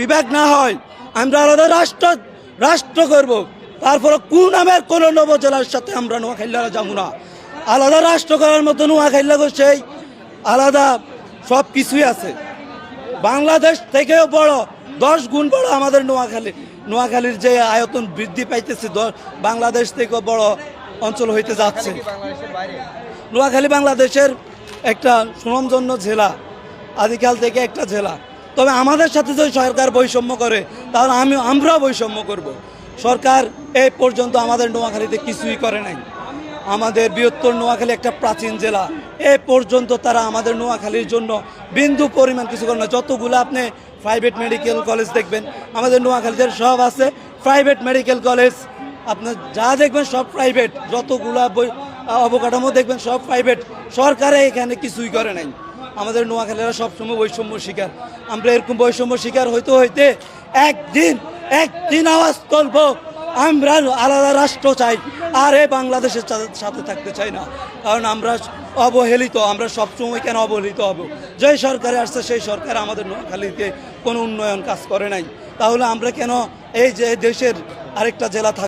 বিভাগ না হয় আমরা আলাদা রাষ্ট্র করব। তারপরে কোন নামের কোনো নবজেলার সাথে আমরা নোয়াখালীরা যাবো না। আলাদা রাষ্ট্র করার মতো নোয়াখালী সেই আলাদা সব কিছুই আছে। বাংলাদেশ থেকেও বড় 10 গুণ বড় আমাদের নোয়াখালীর যে আয়তন বৃদ্ধি পাইতেছে বাংলাদেশ থেকেও বড় অঞ্চল হইতে যাচ্ছে। নোয়াখালী বাংলাদেশের একটা সুনামধন্য জেলা, আদিকাল থেকে একটা জেলা। তবে আমাদের সাথে যদি সরকার বৈষম্য করে তাহলে আমরাও বৈষম্য করব। সরকার এই পর্যন্ত আমাদের নোয়াখালীতে কিছুই করে নাই। আমাদের বৃহত্তর নোয়াখালী একটা প্রাচীন জেলা, এ পর্যন্ত তারা আমাদের নোয়াখালীর জন্য বিন্দু পরিমাণ কিছু করে না। যতগুলো আপনি প্রাইভেট মেডিকেল কলেজ দেখবেন আমাদের নোয়াখালীতে সব আছে প্রাইভেট মেডিকেল কলেজ। আপনার যা দেখবেন সব প্রাইভেট, যতগুলা অবকাঠামো দেখবেন সব প্রাইভেট। সরকারে এখানে কিছুই করে নাই। আমাদের নোয়াখালীরা সবসময় বৈষম্য শিকার। আমরা এরকম বৈষম্য শিকার হইতে একদিন আওয়াজ তুলব, আমরা আলাদা রাষ্ট্র চাই, আর এই বাংলাদেশের সাথে থাকতে চাই না। কারণ আমরা অবহেলিত, আমরা সবসময় কেন অবহেলিত হব? যেই সরকারে আসছে সেই সরকার আমাদের নোয়াখালীতে কোনো উন্নয়ন কাজ করে নাই, তাহলে আমরা কেন এই যে দেশের আরেকটা জেলা